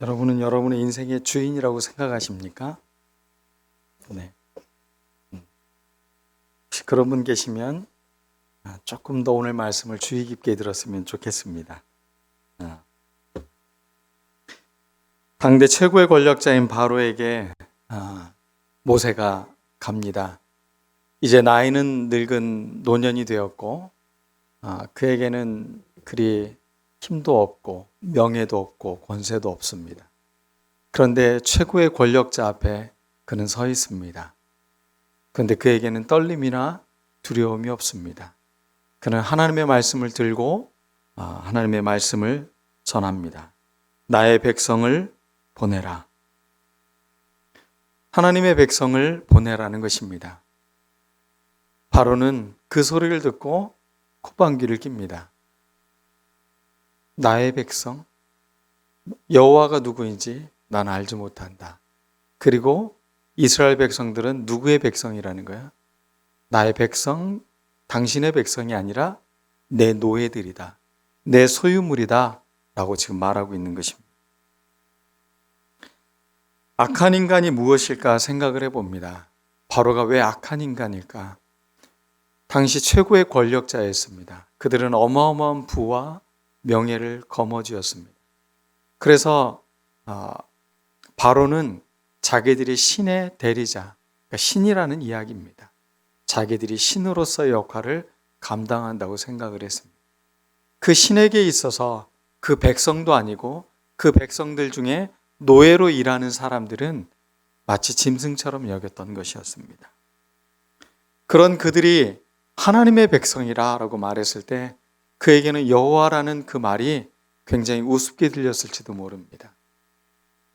여러분은 여러분의 인생의 주인이라고 생각하십니까? 네. 혹시 그런 분 계시면 조금 더 오늘 말씀을 주의 깊게 들었으면 좋겠습니다. 당대 최고의 권력자인 바로에게 모세가 갑니다. 이제 나이는 늙은 노년이 되었고 그에게는 그리 힘도 없고 명예도 없고 권세도 없습니다. 그런데 최고의 권력자 앞에 그는 서 있습니다. 그런데 그에게는 떨림이나 두려움이 없습니다. 그는 하나님의 말씀을 들고 하나님의 말씀을 전합니다. 나의 백성을 보내라. 하나님의 백성을 보내라는 것입니다. 바로는 그 소리를 듣고 콧방귀를 낍니다. 나의 백성? 여호와가 누구인지 난 알지 못한다. 그리고 이스라엘 백성들은 누구의 백성이라는 거야? 나의 백성, 당신의 백성이 아니라 내 노예들이다. 내 소유물이다. 라고 지금 말하고 있는 것입니다. 악한 인간이 무엇일까 생각을 해봅니다. 바로가 왜 악한 인간일까? 당시 최고의 권력자였습니다. 그들은 어마어마한 부와 명예를 거머쥐었습니다. 그래서 바로는 자기들이 신의 대리자, 그러니까 신이라는 이야기입니다. 자기들이 신으로서의 역할을 감당한다고 생각을 했습니다. 그 신에게 있어서 그 백성도 아니고 그 백성들 중에 노예로 일하는 사람들은 마치 짐승처럼 여겼던 것이었습니다. 그런 그들이 하나님의 백성이라고 말했을 때 그에게는 여호와라는 그 말이 굉장히 우습게 들렸을지도 모릅니다.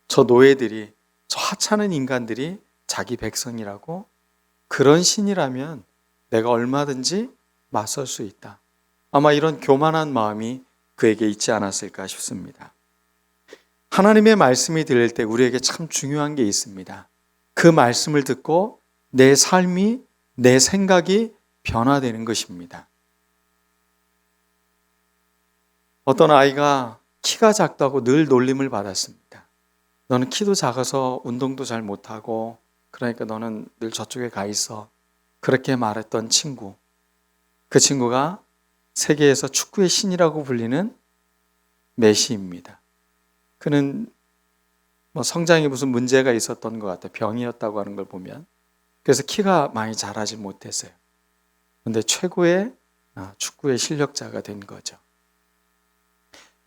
저 노예들이, 저 하찮은 인간들이 자기 백성이라고? 그런 신이라면 내가 얼마든지 맞설 수 있다. 아마 이런 교만한 마음이 그에게 있지 않았을까 싶습니다. 하나님의 말씀이 들릴 때 우리에게 참 중요한 게 있습니다. 그 말씀을 듣고 내 삶이, 내 생각이 변화되는 것입니다. 어떤 아이가 키가 작다고 늘 놀림을 받았습니다. 너는 키도 작아서 운동도 잘 못하고 그러니까 너는 늘 저쪽에 가 있어. 그렇게 말했던 친구. 그 친구가 세계에서 축구의 신이라고 불리는 메시입니다. 그는 성장에 무슨 문제가 있었던 것 같아요. 병이었다고 하는 걸 보면. 그래서 키가 많이 자라지 못했어요. 그런데 최고의 축구의 실력자가 된 거죠.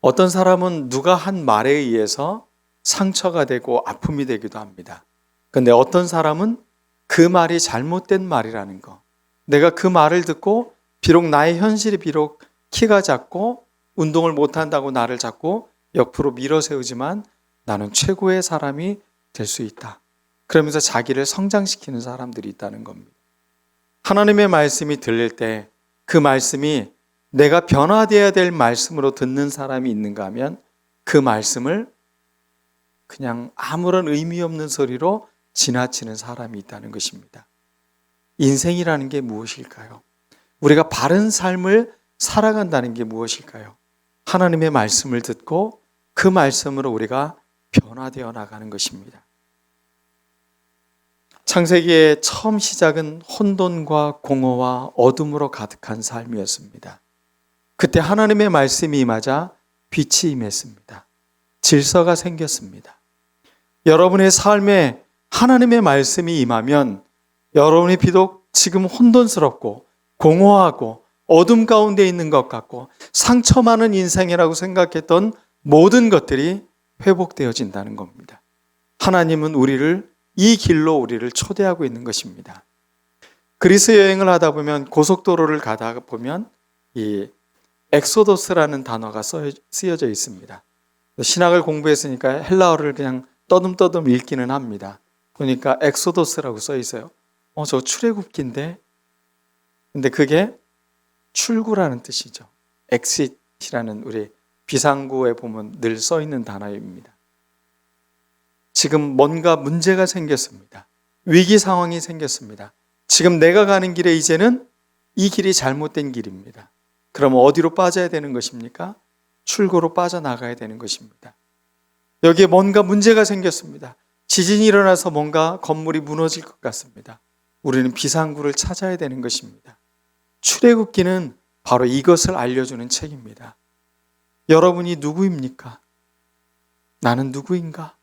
어떤 사람은 누가 한 말에 의해서 상처가 되고 아픔이 되기도 합니다. 그런데 어떤 사람은 그 말이 잘못된 말이라는 거. 내가 그 말을 듣고 비록 나의 현실이 비록 키가 작고 운동을 못한다고 나를 자꾸 옆으로 밀어세우지만 나는 최고의 사람이 될 수 있다. 그러면서 자기를 성장시키는 사람들이 있다는 겁니다. 하나님의 말씀이 들릴 때 그 말씀이 내가 변화되어야 될 말씀으로 듣는 사람이 있는가 하면 그 말씀을 그냥 아무런 의미 없는 소리로 지나치는 사람이 있다는 것입니다. 인생이라는 게 무엇일까요? 우리가 바른 삶을 살아간다는 게 무엇일까요? 하나님의 말씀을 듣고 그 말씀으로 우리가 변화되어 나가는 것입니다. 창세기의 처음 시작은 혼돈과 공허와 어둠으로 가득한 삶이었습니다. 그때 하나님의 말씀이 임하자 빛이 임했습니다. 질서가 생겼습니다. 여러분의 삶에 하나님의 말씀이 임하면 여러분이 비록 지금 혼돈스럽고 공허하고 어둠 가운데 있는 것 같고 상처 많은 인생이라고 생각했던 모든 것들이 회복되어진다는 겁니다. 하나님은 이 길로 우리를 초대하고 있는 것입니다. 그리스 여행을 하다 보면 고속도로를 가다 보면 이 엑소더스라는 단어가 쓰여져 있습니다. 신학을 공부했으니까 헬라어를 그냥 떠듬떠듬 읽기는 합니다. 그러니까 엑소더스라고 써 있어요. 저 출애굽기인데? 근데 그게 출구라는 뜻이죠. exit이라는 우리 비상구에 보면 늘 써 있는 단어입니다. 지금 뭔가 문제가 생겼습니다. 위기 상황이 생겼습니다. 지금 내가 가는 길에 이제는 이 길이 잘못된 길입니다. 그럼 어디로 빠져야 되는 것입니까? 출구로 빠져나가야 되는 것입니다. 여기에 뭔가 문제가 생겼습니다. 지진이 일어나서 뭔가 건물이 무너질 것 같습니다. 우리는 비상구를 찾아야 되는 것입니다. 출애굽기는 바로 이것을 알려주는 책입니다. 여러분이 누구입니까? 나는 누구인가?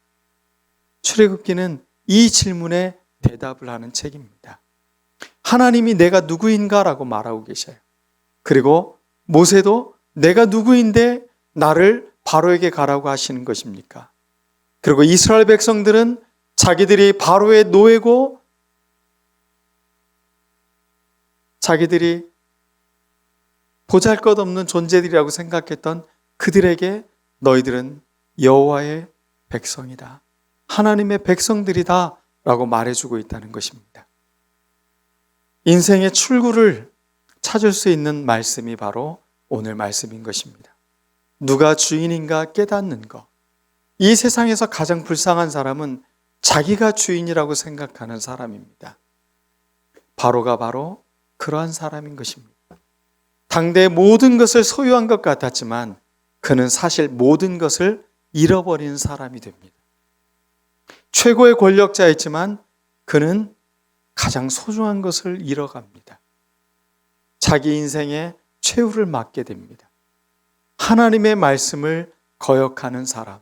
출애굽기는 이 질문에 대답을 하는 책입니다. 하나님이 내가 누구인가라고 말하고 계셔요. 그리고 모세도 내가 누구인데 나를 바로에게 가라고 하시는 것입니까? 그리고 이스라엘 백성들은 자기들이 바로의 노예고 자기들이 보잘것없는 존재들이라고 생각했던 그들에게 너희들은 여호와의 백성이다. 하나님의 백성들이다 라고 말해주고 있다는 것입니다. 인생의 출구를 찾을 수 있는 말씀이 바로 오늘 말씀인 것입니다. 누가 주인인가 깨닫는 것. 이 세상에서 가장 불쌍한 사람은 자기가 주인이라고 생각하는 사람입니다. 바로가 바로 그러한 사람인 것입니다. 당대의 모든 것을 소유한 것 같았지만 그는 사실 모든 것을 잃어버린 사람이 됩니다. 최고의 권력자였지만 그는 가장 소중한 것을 잃어갑니다. 자기 인생의 최후를 맞게 됩니다. 하나님의 말씀을 거역하는 사람,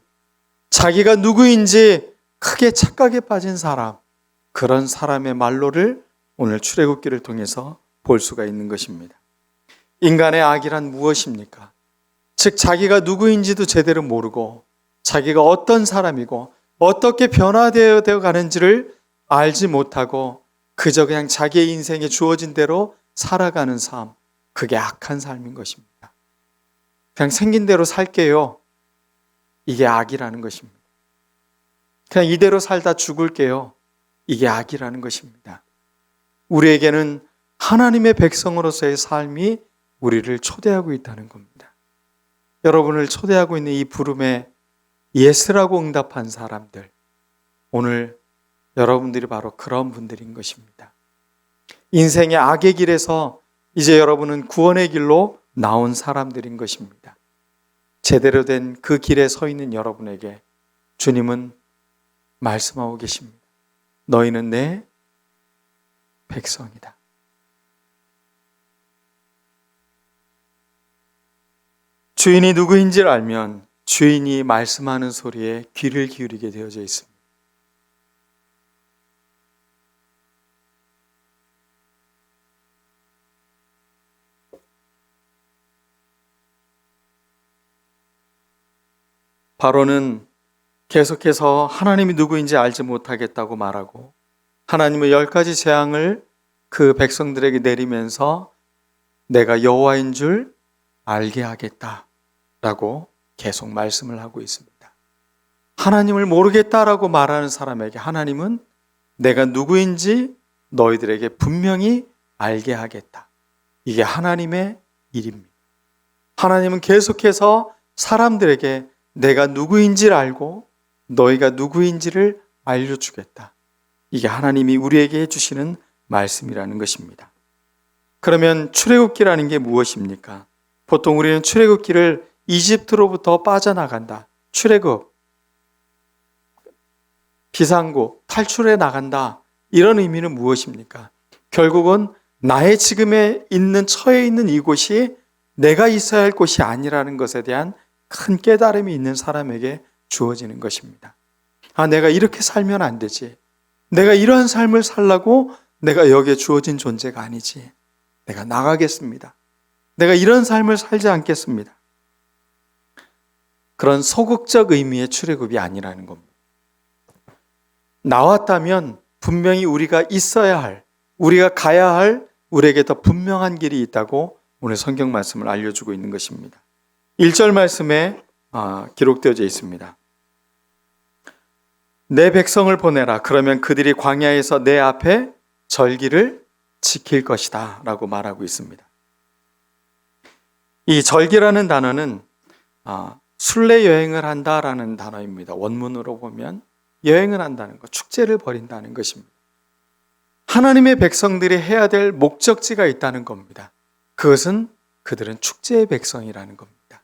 자기가 누구인지 크게 착각에 빠진 사람, 그런 사람의 말로를 오늘 출애굽기를 통해서 볼 수가 있는 것입니다. 인간의 악이란 무엇입니까? 즉 자기가 누구인지도 제대로 모르고 자기가 어떤 사람이고 어떻게 변화되어 가는지를 알지 못하고 그저 그냥 자기의 인생에 주어진 대로 살아가는 삶, 그게 악한 삶인 것입니다. 그냥 생긴 대로 살게요. 이게 악이라는 것입니다. 그냥 이대로 살다 죽을게요. 이게 악이라는 것입니다. 우리에게는 하나님의 백성으로서의 삶이 우리를 초대하고 있다는 겁니다. 여러분을 초대하고 있는 이 부름에 예스라고 응답한 사람들, 오늘 여러분들이 바로 그런 분들인 것입니다. 인생의 악의 길에서 이제 여러분은 구원의 길로 나온 사람들인 것입니다. 제대로 된 그 길에 서 있는 여러분에게 주님은 말씀하고 계십니다. 너희는 내 백성이다. 주인이 누구인지를 알면 주인이 말씀하는 소리에 귀를 기울이게 되어져 있습니다. 바로는 계속해서 하나님이 누구인지 알지 못하겠다고 말하고 하나님의 10가지 재앙을 그 백성들에게 내리면서 내가 여호와인 줄 알게 하겠다라고 계속 말씀을 하고 있습니다. 하나님을 모르겠다라고 말하는 사람에게 하나님은 내가 누구인지 너희들에게 분명히 알게 하겠다. 이게 하나님의 일입니다. 하나님은 계속해서 사람들에게 내가 누구인지를 알고 너희가 누구인지를 알려주겠다. 이게 하나님이 우리에게 해주시는 말씀이라는 것입니다. 그러면 출애굽기라는 게 무엇입니까? 보통 우리는 출애굽기를 이집트로부터 빠져나간다. 출애굽, 비상구, 탈출해 나간다. 이런 의미는 무엇입니까? 결국은 나의 지금에 있는 처해 있는 이곳이 내가 있어야 할 곳이 아니라는 것에 대한 큰 깨달음이 있는 사람에게 주어지는 것입니다. 아, 내가 이렇게 살면 안 되지. 내가 이러한 삶을 살라고 내가 여기에 주어진 존재가 아니지. 내가 나가겠습니다. 내가 이런 삶을 살지 않겠습니다. 그런 소극적 의미의 출애굽이 아니라는 겁니다. 나왔다면 분명히 우리가 있어야 할, 우리가 가야 할 우리에게 더 분명한 길이 있다고 오늘 성경 말씀을 알려주고 있는 것입니다. 1절 말씀에 기록되어져 있습니다. 내 백성을 보내라. 그러면 그들이 광야에서 내 앞에 절기를 지킬 것이다 라고 말하고 있습니다. 이 절기라는 단어는 순례 여행을 한다라는 단어입니다. 원문으로 보면 여행을 한다는 것, 축제를 벌인다는 것입니다. 하나님의 백성들이 해야 될 목적지가 있다는 겁니다. 그것은 그들은 축제의 백성이라는 겁니다.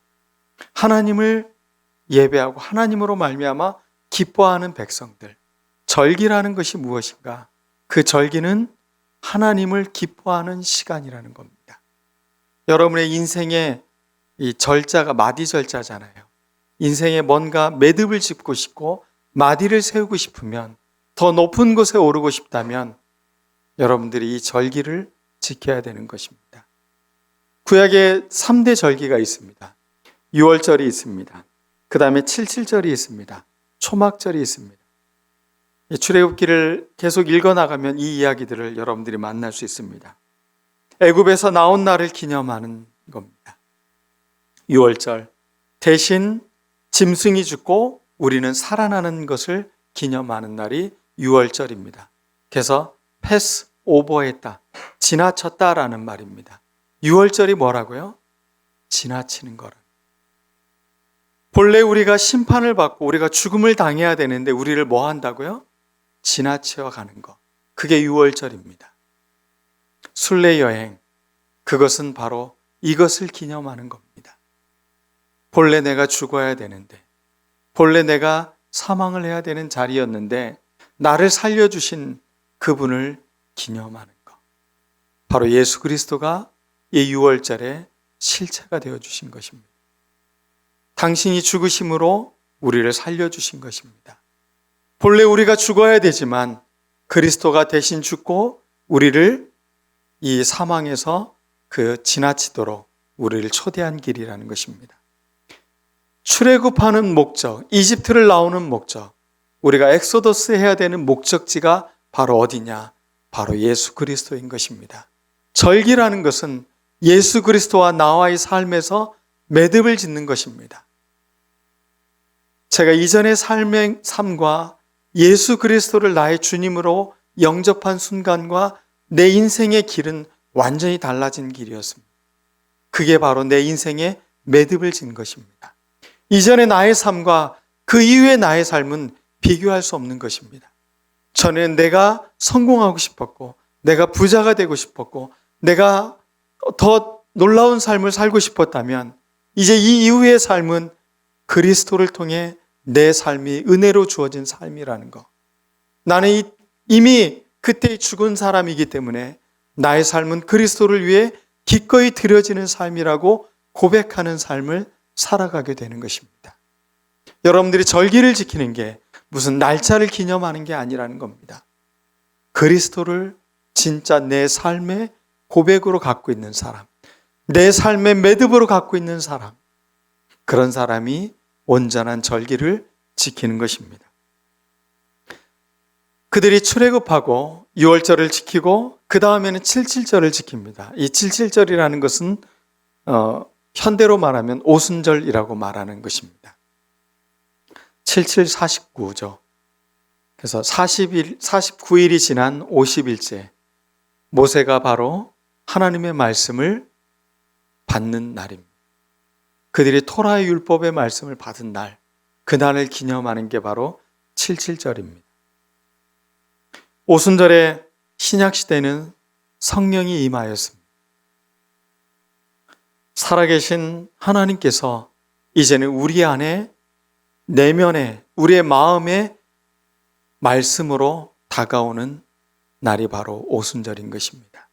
하나님을 예배하고 하나님으로 말미암아 기뻐하는 백성들. 절기라는 것이 무엇인가? 그 절기는 하나님을 기뻐하는 시간이라는 겁니다. 여러분의 인생에 이 절자가 마디 절자잖아요. 인생에 뭔가 매듭을 짚고 싶고 마디를 세우고 싶으면, 더 높은 곳에 오르고 싶다면 여러분들이 이 절기를 지켜야 되는 것입니다. 구약에 3대 절기가 있습니다. 유월절이 있습니다. 그 다음에 칠칠절이 있습니다. 초막절이 있습니다. 출애굽기를 계속 읽어나가면 이 이야기들을 여러분들이 만날 수 있습니다. 애굽에서 나온 날을 기념하는 겁니다. 유월절, 대신 짐승이 죽고 우리는 살아나는 것을 기념하는 날이 유월절입니다. 그래서 패스 오버했다, 지나쳤다라는 말입니다. 유월절이 뭐라고요? 지나치는 거라. 본래 우리가 심판을 받고 우리가 죽음을 당해야 되는데 우리를 뭐 한다고요? 지나쳐 가는 것. 그게 유월절입니다. 순례 여행, 그것은 바로 이것을 기념하는 겁니다. 본래 내가 죽어야 되는데, 본래 내가 사망을 해야 되는 자리였는데 나를 살려주신 그분을 기념하는 것. 바로 예수 그리스도가 이 유월절에 실체가 되어주신 것입니다. 당신이 죽으심으로 우리를 살려주신 것입니다. 본래 우리가 죽어야 되지만 그리스도가 대신 죽고 우리를 이 사망에서 그 지나치도록 우리를 초대한 길이라는 것입니다. 출애굽하는 목적, 이집트를 나오는 목적, 우리가 엑소더스 해야 되는 목적지가 바로 어디냐? 바로 예수 그리스도인 것입니다. 절기라는 것은 예수 그리스도와 나와의 삶에서 매듭을 짓는 것입니다. 제가 이전의 삶의 삶과 예수 그리스도를 나의 주님으로 영접한 순간과 내 인생의 길은 완전히 달라진 길이었습니다. 그게 바로 내 인생에 매듭을 짓는 것입니다. 이전의 나의 삶과 그 이후의 나의 삶은 비교할 수 없는 것입니다. 저는 내가 성공하고 싶었고, 내가 부자가 되고 싶었고, 내가 더 놀라운 삶을 살고 싶었다면 이제 이 이후의 삶은 그리스도를 통해 내 삶이 은혜로 주어진 삶이라는 것. 나는 이미 그때 죽은 사람이기 때문에 나의 삶은 그리스도를 위해 기꺼이 드려지는 삶이라고 고백하는 삶을 살아가게 되는 것입니다. 여러분들이 절기를 지키는 게 무슨 날짜를 기념하는 게 아니라는 겁니다. 그리스도를 진짜 내 삶의 고백으로 갖고 있는 사람, 내 삶의 매듭으로 갖고 있는 사람, 그런 사람이 온전한 절기를 지키는 것입니다. 그들이 출애굽하고 유월절을 지키고 그 다음에는 칠칠절을 지킵니다. 이 칠칠절이라는 것은 현대로 말하면 오순절이라고 말하는 것입니다. 77, 49죠. 그래서 49일이 지난 50일째, 모세가 바로 하나님의 말씀을 받는 날입니다. 그들이 토라의 율법의 말씀을 받은 날, 그날을 기념하는 게 바로 칠칠절입니다. 오순절에 신약시대는 성령이 임하였습니다. 살아계신 하나님께서 이제는 우리 안에, 내면에, 우리의 마음에 말씀으로 다가오는 날이 바로 오순절인 것입니다.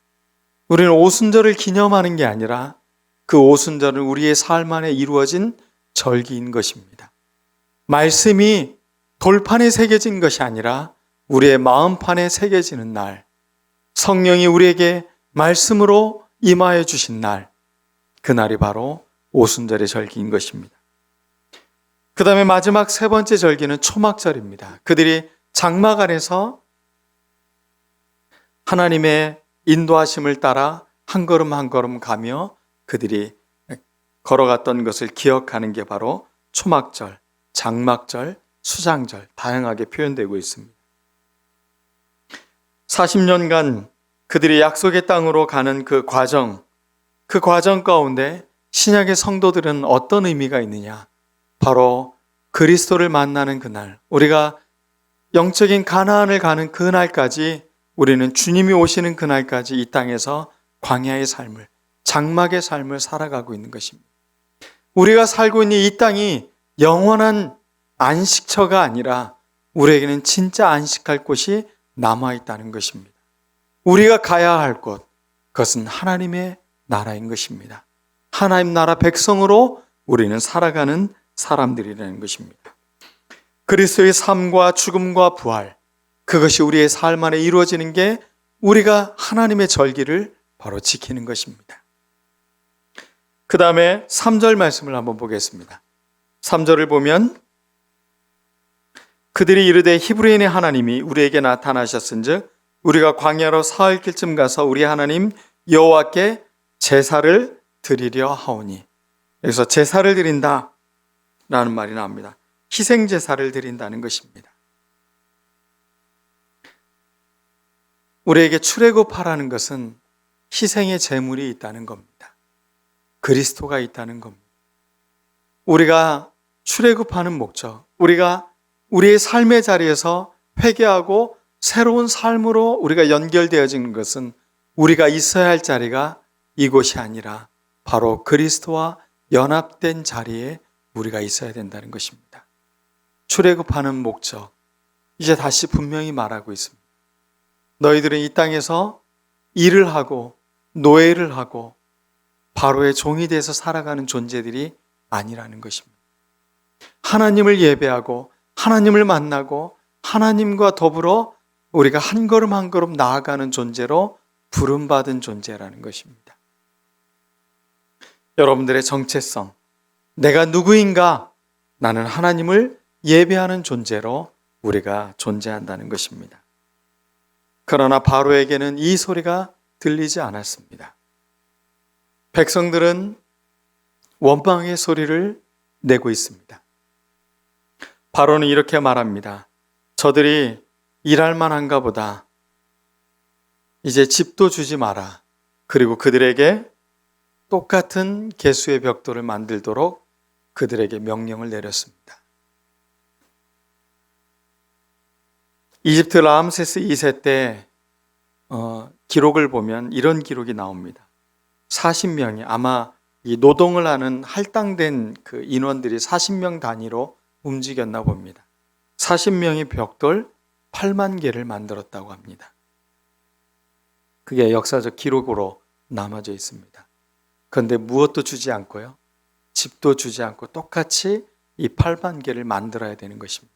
우리는 오순절을 기념하는 게 아니라 그 오순절은 우리의 삶 안에 이루어진 절기인 것입니다. 말씀이 돌판에 새겨진 것이 아니라 우리의 마음판에 새겨지는 날, 성령이 우리에게 말씀으로 임하여 주신 날, 그날이 바로 오순절의 절기인 것입니다. 그 다음에 마지막 세 번째 절기는 초막절입니다. 그들이 장막 안에서 하나님의 인도하심을 따라 한 걸음 한 걸음 가며 그들이 걸어갔던 것을 기억하는 게 바로 초막절, 장막절, 수장절, 다양하게 표현되고 있습니다. 40년간 그들이 약속의 땅으로 가는 그 과정 가운데 신약의 성도들은 어떤 의미가 있느냐? 바로 그리스도를 만나는 그날, 우리가 영적인 가나안을 가는 그날까지, 우리는 주님이 오시는 그날까지 이 땅에서 광야의 삶을, 장막의 삶을 살아가고 있는 것입니다. 우리가 살고 있는 이 땅이 영원한 안식처가 아니라 우리에게는 진짜 안식할 곳이 남아있다는 것입니다. 우리가 가야 할 곳, 그것은 하나님의 나라인 것입니다. 하나님 나라 백성으로 우리는 살아가는 사람들이라는 것입니다. 그리스도의 삶과 죽음과 부활, 그것이 우리의 삶 안에 이루어지는 게 우리가 하나님의 절기를 바로 지키는 것입니다. 그 다음에 3절 말씀을 한번 보겠습니다. 3절을 보면 그들이 이르되 히브리인의 하나님이 우리에게 나타나셨은즉 우리가 광야로 사흘 길쯤 가서 우리 하나님 여호와께 제사를 드리려 하오니. 여기서 제사를 드린다 라는 말이 나옵니다. 희생 제사를 드린다는 것입니다. 우리에게 출애굽하라는 것은 희생의 제물이 있다는 겁니다. 그리스도가 있다는 겁니다. 우리가 출애굽하는 목적, 우리가 우리의 삶의 자리에서 회개하고 새로운 삶으로 우리가 연결되어지는 것은 우리가 있어야 할 자리가 이곳이 아니라 바로 그리스도와 연합된 자리에 우리가 있어야 된다는 것입니다. 출애굽하는 목적, 이제 다시 분명히 말하고 있습니다. 너희들은 이 땅에서 일을 하고 노예를 하고 바로의 종이 돼서 살아가는 존재들이 아니라는 것입니다. 하나님을 예배하고 하나님을 만나고 하나님과 더불어 우리가 한 걸음 한 걸음 나아가는 존재로 부름받은 존재라는 것입니다. 여러분들의 정체성, 내가 누구인가? 나는 하나님을 예배하는 존재로 우리가 존재한다는 것입니다. 그러나 바로에게는 이 소리가 들리지 않았습니다. 백성들은 원망의 소리를 내고 있습니다. 바로는 이렇게 말합니다. 저들이 일할 만한가 보다. 이제 집도 주지 마라. 그리고 그들에게 똑같은 개수의 벽돌을 만들도록 그들에게 명령을 내렸습니다. 이집트 라암세스 2세 때 기록을 보면 이런 기록이 나옵니다. 40명이 아마 이 노동을 하는 할당된 그 인원들이 40명 단위로 움직였나 봅니다. 40명이 벽돌 8만 개를 만들었다고 합니다. 그게 역사적 기록으로 남아져 있습니다. 그런데 무엇도 주지 않고요. 집도 주지 않고 똑같이 이 8만 개를 만들어야 되는 것입니다.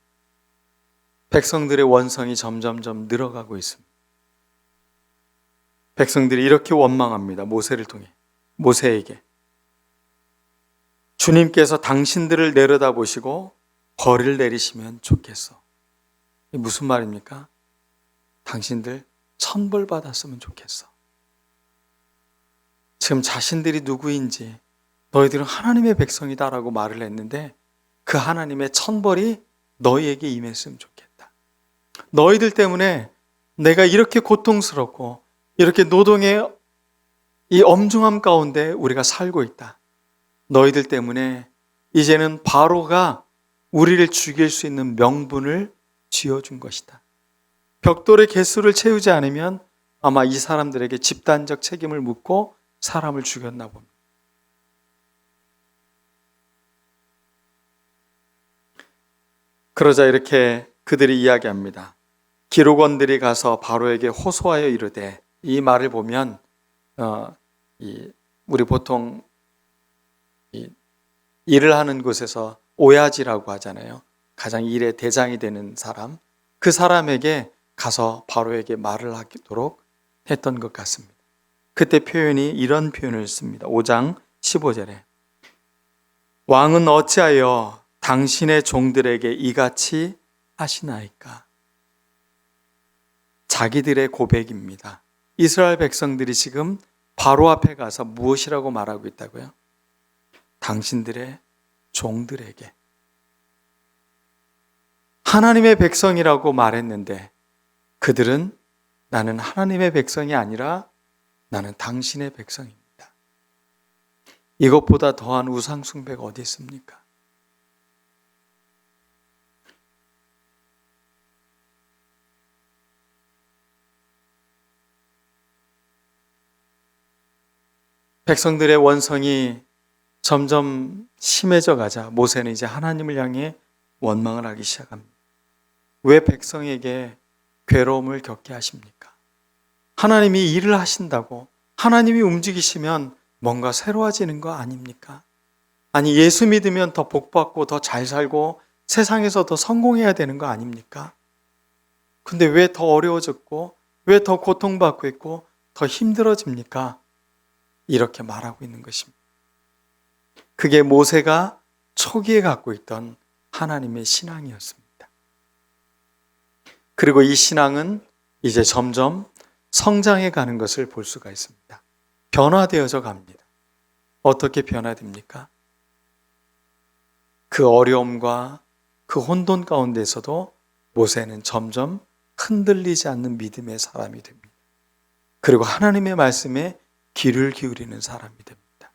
백성들의 원성이 점점점 늘어가고 있습니다. 백성들이 이렇게 원망합니다. 모세를 통해. 모세에게. 주님께서 당신들을 내려다보시고 벌을 내리시면 좋겠어. 이게 무슨 말입니까? 당신들 천벌 받았으면 좋겠어. 지금 자신들이 누구인지 너희들은 하나님의 백성이다라고 말을 했는데 그 하나님의 천벌이 너희에게 임했으면 좋겠다. 너희들 때문에 내가 이렇게 고통스럽고 이렇게 노동의 이 엄중함 가운데 우리가 살고 있다. 너희들 때문에 이제는 바로가 우리를 죽일 수 있는 명분을 쥐어준 것이다. 벽돌의 개수를 채우지 않으면 아마 이 사람들에게 집단적 책임을 묻고 사람을 죽였나 봅니다. 그러자 이렇게 그들이 이야기합니다. 기록원들이 가서 바로에게 호소하여 이르되, 이 말을 보면 우리 보통 일을 하는 곳에서 오야지라고 하잖아요. 가장 일의 대장이 되는 사람, 그 사람에게 가서 바로에게 말을 하도록 했던 것 같습니다. 그때 표현이 이런 표현을 씁니다. 5장 15절에 왕은 어찌하여 당신의 종들에게 이같이 하시나이까? 자기들의 고백입니다. 이스라엘 백성들이 지금 바로 앞에 가서 무엇이라고 말하고 있다고요? 당신들의 종들에게. 하나님의 백성이라고 말했는데 그들은 나는 하나님의 백성이 아니라 나는 당신의 백성입니다. 이것보다 더한 우상 숭배가 어디 있습니까? 백성들의 원성이 점점 심해져 가자 모세는 이제 하나님을 향해 원망을 하기 시작합니다. 왜 백성에게 괴로움을 겪게 하십니까? 하나님이 일을 하신다고, 하나님이 움직이시면 뭔가 새로워지는 거 아닙니까? 아니, 예수 믿으면 더 복받고 더 잘 살고 세상에서 더 성공해야 되는 거 아닙니까? 근데 왜 더 어려워졌고 왜 더 고통받고 있고 더 힘들어집니까? 이렇게 말하고 있는 것입니다. 그게 모세가 초기에 갖고 있던 하나님의 신앙이었습니다. 그리고 이 신앙은 이제 점점 성장해 가는 것을 볼 수가 있습니다. 변화되어져 갑니다. 어떻게 변화됩니까? 그 어려움과 그 혼돈 가운데서도 모세는 점점 흔들리지 않는 믿음의 사람이 됩니다. 그리고 하나님의 말씀에 귀를 기울이는 사람이 됩니다.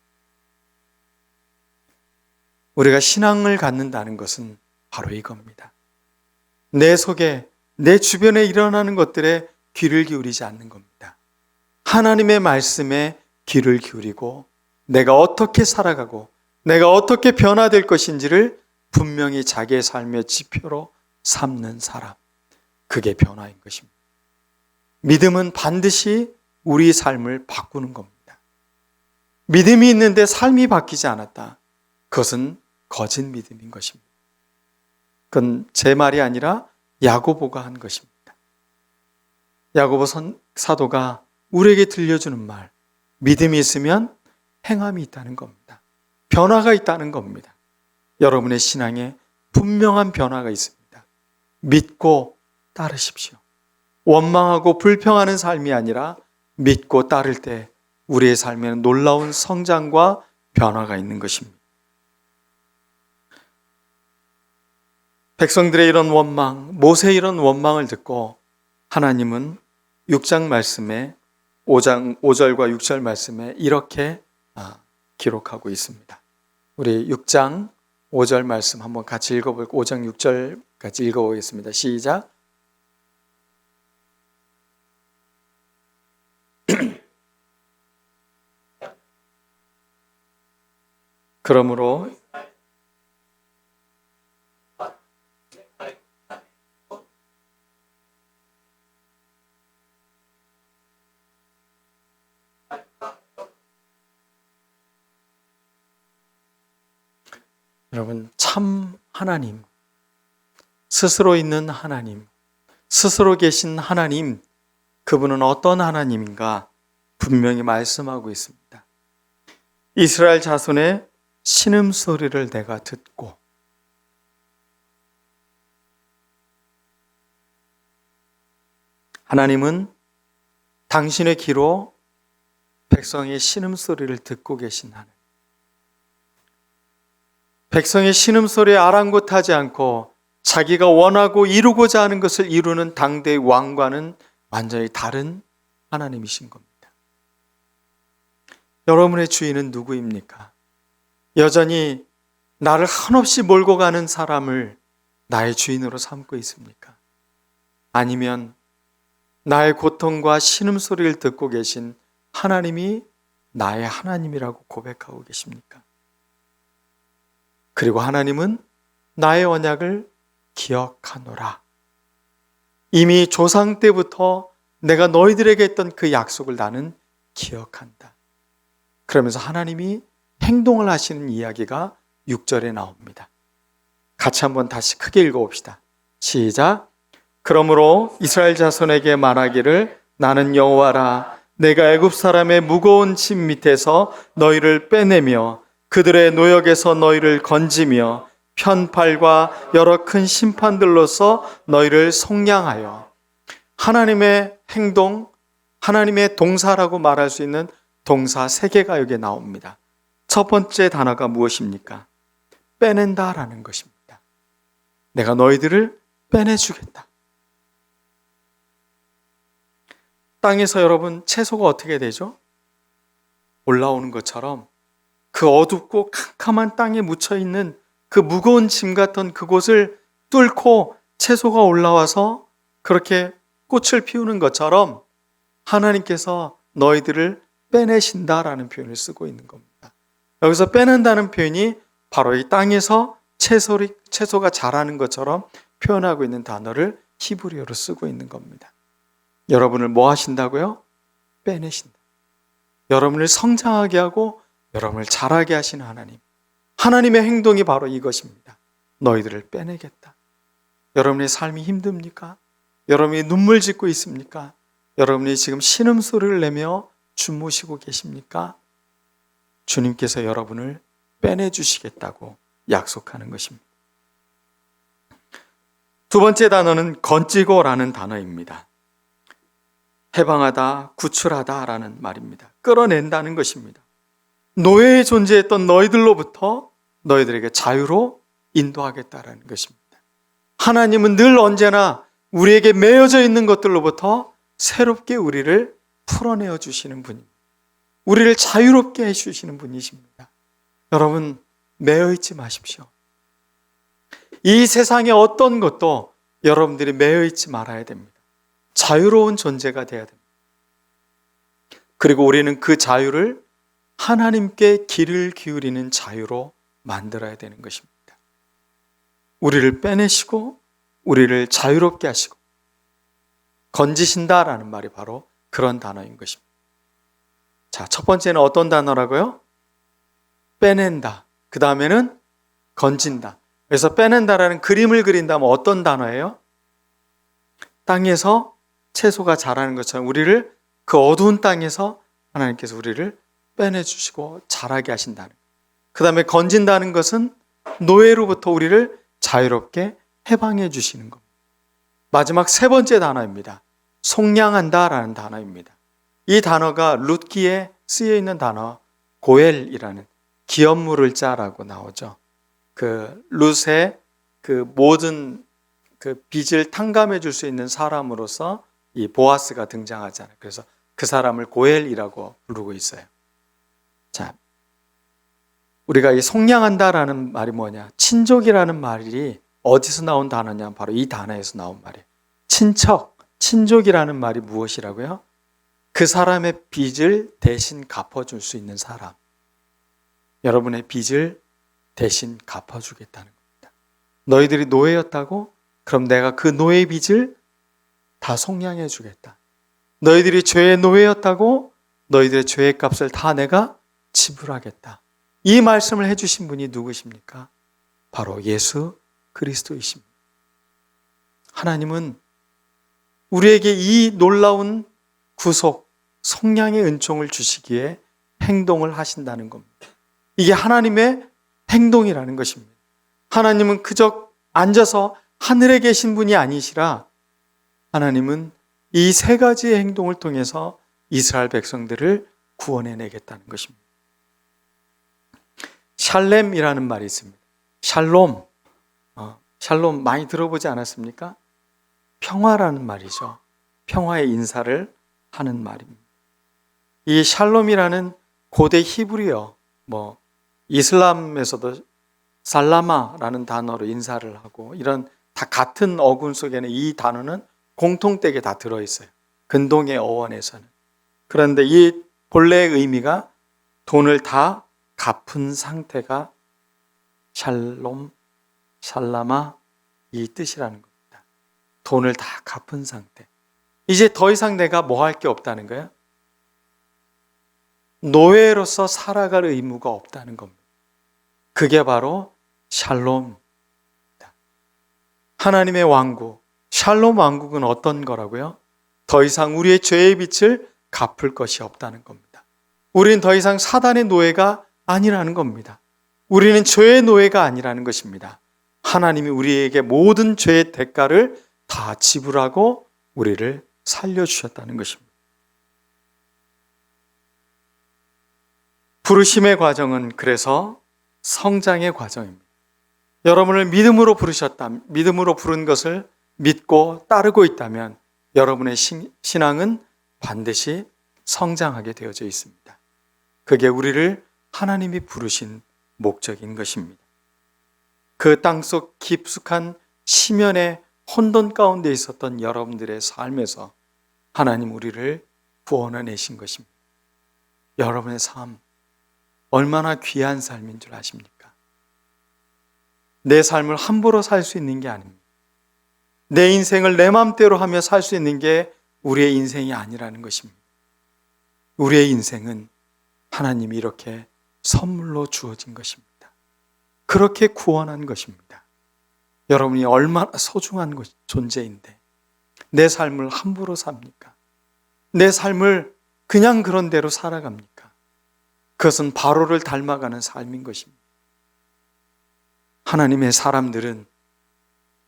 우리가 신앙을 갖는다는 것은 바로 이겁니다. 내 속에, 내 주변에 일어나는 것들에 귀를 기울이지 않는 겁니다. 하나님의 말씀에 귀를 기울이고 내가 어떻게 살아가고 내가 어떻게 변화될 것인지를 분명히 자기의 삶의 지표로 삼는 사람. 그게 변화인 것입니다. 믿음은 반드시 우리 삶을 바꾸는 겁니다. 믿음이 있는데 삶이 바뀌지 않았다. 그것은 거짓 믿음인 것입니다. 그건 제 말이 아니라 야고보가 한 것입니다. 야고보 사도가 우리에게 들려주는 말, 믿음이 있으면 행함이 있다는 겁니다. 변화가 있다는 겁니다. 여러분의 신앙에 분명한 변화가 있습니다. 믿고 따르십시오. 원망하고 불평하는 삶이 아니라 믿고 따를 때 우리의 삶에는 놀라운 성장과 변화가 있는 것입니다. 백성들의 이런 원망, 모세의 이런 원망을 듣고 하나님은 6장 말씀에 5절과 6절 말씀에 이렇게 기록하고 있습니다. 우리 6장 5절 말씀 한번 같이 읽어볼까요? 5장 6절 같이 읽어보겠습니다. 시작. 그러므로 여러분, 참 하나님, 스스로 있는 하나님, 스스로 계신 하나님, 그분은 어떤 하나님인가 분명히 말씀하고 있습니다. 이스라엘 자손의 신음소리를 내가 듣고 하나님은 당신의 귀로 백성의 신음소리를 듣고 계신 하나님. 백성의 신음소리에 아랑곳하지 않고 자기가 원하고 이루고자 하는 것을 이루는 당대의 왕과는 완전히 다른 하나님이신 겁니다. 여러분의 주인은 누구입니까? 여전히 나를 한없이 몰고 가는 사람을 나의 주인으로 삼고 있습니까? 아니면 나의 고통과 신음소리를 듣고 계신 하나님이 나의 하나님이라고 고백하고 계십니까? 그리고 하나님은 나의 언약을 기억하노라. 이미 조상 때부터 내가 너희들에게 했던 그 약속을 나는 기억한다. 그러면서 하나님이 행동을 하시는 이야기가 6절에 나옵니다. 같이 한번 다시 크게 읽어봅시다. 시작. 그러므로 이스라엘 자손에게 말하기를 나는 여호와라. 내가 애굽 사람의 무거운 짐 밑에서 너희를 빼내며 그들의 노역에서 너희를 건지며 편팔과 여러 큰 심판들로서 너희를 속량하여. 하나님의 행동, 하나님의 동사라고 말할 수 있는 동사 3개가 여기에 나옵니다. 첫 번째 단어가 무엇입니까? 빼낸다라는 것입니다. 내가 너희들을 빼내주겠다. 땅에서 여러분 채소가 어떻게 되죠? 올라오는 것처럼 그 어둡고 캄캄한 땅에 묻혀있는 그 무거운 짐 같은 그곳을 뚫고 채소가 올라와서 그렇게 꽃을 피우는 것처럼 하나님께서 너희들을 빼내신다라는 표현을 쓰고 있는 겁니다. 여기서 빼낸다는 표현이 바로 이 땅에서 채소가 자라는 것처럼 표현하고 있는 단어를 히브리어로 쓰고 있는 겁니다. 여러분을 뭐 하신다고요? 빼내신다. 여러분을 성장하게 하고 여러분을 자라게 하시는 하나님. 하나님의 행동이 바로 이것입니다. 너희들을 빼내겠다. 여러분의 삶이 힘듭니까? 여러분이 눈물 짓고 있습니까? 여러분이 지금 신음소리를 내며 주무시고 계십니까? 주님께서 여러분을 빼내주시겠다고 약속하는 것입니다. 두 번째 단어는 건지고라는 단어입니다. 해방하다, 구출하다라는 말입니다. 끌어낸다는 것입니다. 노예에 존재했던 너희들로부터 너희들에게 자유로 인도하겠다라는 것입니다. 하나님은 늘 언제나 우리에게 매여져 있는 것들로부터 새롭게 우리를 풀어내어 주시는 분입니다. 우리를 자유롭게 해주시는 분이십니다. 여러분, 매여 있지 마십시오. 이 세상의 어떤 것도 여러분들이 매여 있지 말아야 됩니다. 자유로운 존재가 되어야 됩니다. 그리고 우리는 그 자유를 하나님께 귀를 기울이는 자유로 만들어야 되는 것입니다. 우리를 빼내시고 우리를 자유롭게 하시고 건지신다라는 말이 바로 그런 단어인 것입니다. 자, 첫 번째는 어떤 단어라고요? 빼낸다. 그 다음에는 건진다. 그래서 빼낸다라는 그림을 그린다면 어떤 단어예요? 땅에서 채소가 자라는 것처럼 우리를 그 어두운 땅에서 하나님께서 우리를 빼내주시고 자라게 하신다는 것. 그 다음에 건진다는 것은 노예로부터 우리를 자유롭게 해방해 주시는 겁니다. 마지막 세 번째 단어입니다. 속량한다라는 단어입니다. 이 단어가 룻기에 쓰여 있는 단어 고엘이라는 기업물을 자라고 나오죠. 그 룻의 그 모든 그 빚을 탕감해 줄 수 있는 사람으로서 이 보아스가 등장하잖아요. 그래서 그 사람을 고엘이라고 부르고 있어요. 자, 우리가 이 속량한다라는 말이 뭐냐? 친족이라는 말이 어디서 나온 단어냐? 바로 이 단어에서 나온 말이에요. 친척, 친족이라는 말이 무엇이라고요? 그 사람의 빚을 대신 갚아줄 수 있는 사람. 여러분의 빚을 대신 갚아주겠다는 겁니다. 너희들이 노예였다고? 그럼 내가 그 노예의 빚을 다 속량해 주겠다. 너희들이 죄의 노예였다고? 너희들의 죄의 값을 다 내가 지불하겠다. 이 말씀을 해주신 분이 누구십니까? 바로 예수 그리스도이십니다. 하나님은 우리에게 이 놀라운 구속, 속량의 은총을 주시기에 행동을 하신다는 겁니다. 이게 하나님의 행동이라는 것입니다. 하나님은 그저 앉아서 하늘에 계신 분이 아니시라 하나님은 이 세 가지의 행동을 통해서 이스라엘 백성들을 구원해내겠다는 것입니다. 샬렘이라는 말이 있습니다. 샬롬, 샬롬 많이 들어보지 않았습니까? 평화라는 말이죠. 평화의 인사를 하는 말입니다. 이 샬롬이라는 고대 히브리어, 이슬람에서도 살라마라는 단어로 인사를 하고 이런 다 같은 어군 속에는 이 단어는 공통되게 다 들어있어요. 근동의 어원에서는. 그런데 이 본래의 의미가 돈을 다 갚은 상태가 샬롬, 샬라마 이 뜻이라는 겁니다. 돈을 다 갚은 상태. 이제 더 이상 내가 뭐 할 게 없다는 거야? 노예로서 살아갈 의무가 없다는 겁니다. 그게 바로 샬롬입니다. 하나님의 왕국, 샬롬 왕국은 어떤 거라고요? 더 이상 우리의 죄의 빚을 갚을 것이 없다는 겁니다. 우리는 더 이상 사단의 노예가 아니라는 겁니다. 우리는 죄의 노예가 아니라는 것입니다. 하나님이 우리에게 모든 죄의 대가를 다 지불하고 우리를 살려주셨다는 것입니다. 부르심의 과정은 그래서 성장의 과정입니다. 여러분을 믿음으로 부르셨다, 믿음으로 부른 것을 믿고 따르고 있다면 여러분의 신앙은 반드시 성장하게 되어져 있습니다. 그게 우리를 하나님이 부르신 목적인 것입니다. 그 땅속 깊숙한 심연의 혼돈 가운데 있었던 여러분들의 삶에서 하나님 우리를 구원해내신 것입니다. 여러분의 삶, 얼마나 귀한 삶인 줄 아십니까? 내 삶을 함부로 살 수 있는 게 아닙니다. 내 인생을 내 맘대로 하며 살 수 있는 게 우리의 인생이 아니라는 것입니다. 우리의 인생은 하나님이 이렇게 선물로 주어진 것입니다. 그렇게 구원한 것입니다. 여러분이 얼마나 소중한 존재인데 내 삶을 함부로 삽니까? 내 삶을 그냥 그런 대로 살아갑니까? 그것은 바로를 닮아가는 삶인 것입니다. 하나님의 사람들은,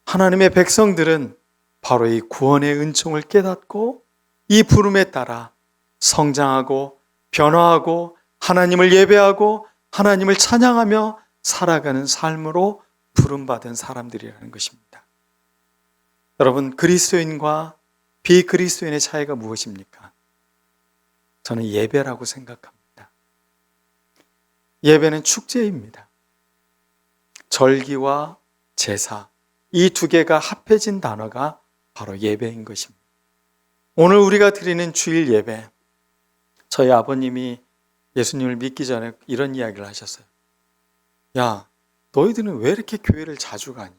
하나님의 백성들은 바로 이 구원의 은총을 깨닫고 이 부름에 따라 성장하고 변화하고 하나님을 예배하고 하나님을 찬양하며 살아가는 삶으로 부름받은 사람들이라는 것입니다. 여러분, 그리스도인과 비그리스도인의 차이가 무엇입니까? 저는 예배라고 생각합니다. 예배는 축제입니다. 절기와 제사, 이 두 개가 합해진 단어가 바로 예배인 것입니다. 오늘 우리가 드리는 주일 예배, 저희 아버님이 예수님을 믿기 전에 이런 이야기를 하셨어요. 야, 너희들은 왜 이렇게 교회를 자주 가니?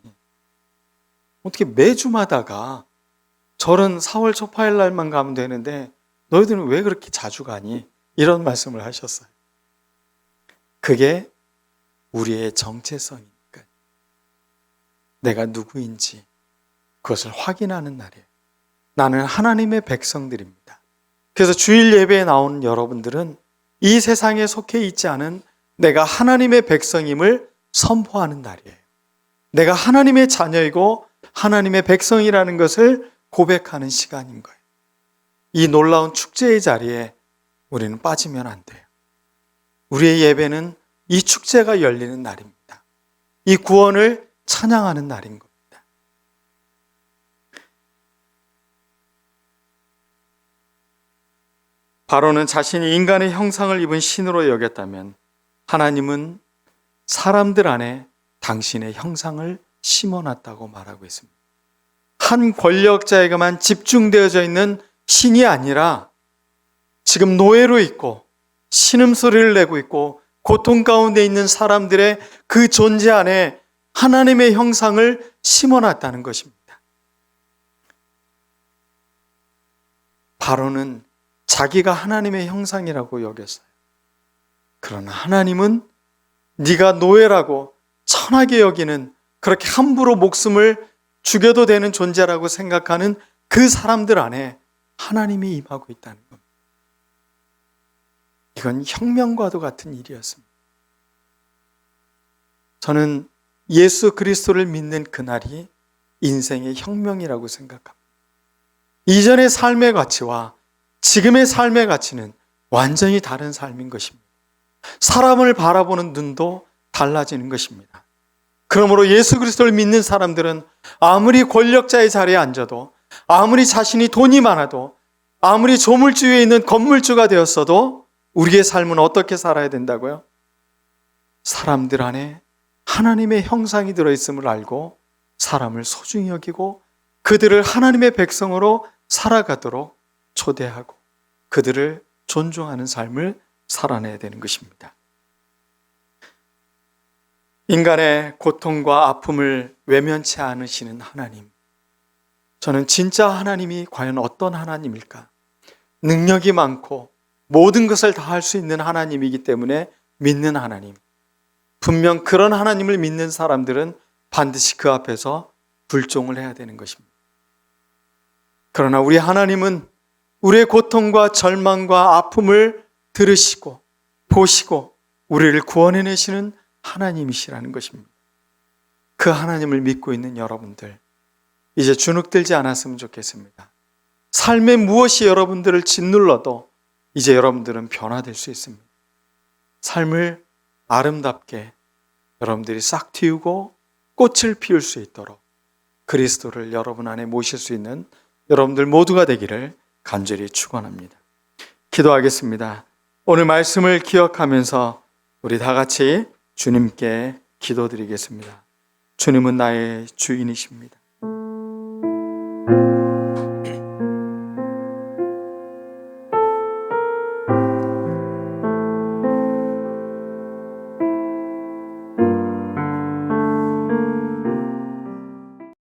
어떻게 매주마다가 절은 4월 초파일 날만 가면 되는데 너희들은 왜 그렇게 자주 가니? 이런 말씀을 하셨어요. 그게 우리의 정체성이니까. 내가 누구인지 그것을 확인하는 날이에요. 나는 하나님의 백성들입니다. 그래서 주일 예배에 나오는 여러분들은 이 세상에 속해 있지 않은 내가 하나님의 백성임을 선포하는 날이에요. 내가 하나님의 자녀이고 하나님의 백성이라는 것을 고백하는 시간인 거예요. 이 놀라운 축제의 자리에 우리는 빠지면 안 돼요. 우리의 예배는 이 축제가 열리는 날입니다. 이 구원을 찬양하는 날인 겁니다. 바로는 자신이 인간의 형상을 입은 신으로 여겼다면 하나님은 사람들 안에 당신의 형상을 심어놨다고 말하고 있습니다. 한 권력자에게만 집중되어져 있는 신이 아니라 지금 노예로 있고 신음소리를 내고 있고 고통 가운데 있는 사람들의 그 존재 안에 하나님의 형상을 심어놨다는 것입니다. 바로는 자기가 하나님의 형상이라고 여겼어요. 그러나 하나님은 네가 노예라고 천하게 여기는, 그렇게 함부로 목숨을 죽여도 되는 존재라고 생각하는 그 사람들 안에 하나님이 임하고 있다는 겁니다. 이건 혁명과도 같은 일이었습니다. 저는 예수 그리스도를 믿는 그날이 인생의 혁명이라고 생각합니다. 이전의 삶의 가치와 지금의 삶의 가치는 완전히 다른 삶인 것입니다. 사람을 바라보는 눈도 달라지는 것입니다. 그러므로 예수 그리스도를 믿는 사람들은 아무리 권력자의 자리에 앉아도, 아무리 자신이 돈이 많아도, 아무리 조물주에 있는 건물주가 되었어도 우리의 삶은 어떻게 살아야 된다고요? 사람들 안에 하나님의 형상이 들어있음을 알고 사람을 소중히 여기고 그들을 하나님의 백성으로 살아가도록 초대하고 그들을 존중하는 삶을 살아내야 되는 것입니다. 인간의 고통과 아픔을 외면치 않으시는 하나님, 저는 진짜 하나님이 과연 어떤 하나님일까? 능력이 많고 모든 것을 다 할 수 있는 하나님이기 때문에 믿는 하나님. 분명 그런 하나님을 믿는 사람들은 반드시 그 앞에서 불종을 해야 되는 것입니다. 그러나 우리 하나님은 우리의 고통과 절망과 아픔을 들으시고 보시고 우리를 구원해내시는 하나님이시라는 것입니다. 그 하나님을 믿고 있는 여러분들, 이제 주눅들지 않았으면 좋겠습니다. 삶의 무엇이 여러분들을 짓눌러도 이제 여러분들은 변화될 수 있습니다. 삶을 아름답게 여러분들이 싹 틔우고 꽃을 피울 수 있도록 그리스도를 여러분 안에 모실 수 있는 여러분들 모두가 되기를 간절히 축원합니다. 기도하겠습니다. 오늘 말씀을 기억하면서 우리 다 같이 주님께 기도드리겠습니다. 주님은 나의 주인이십니다.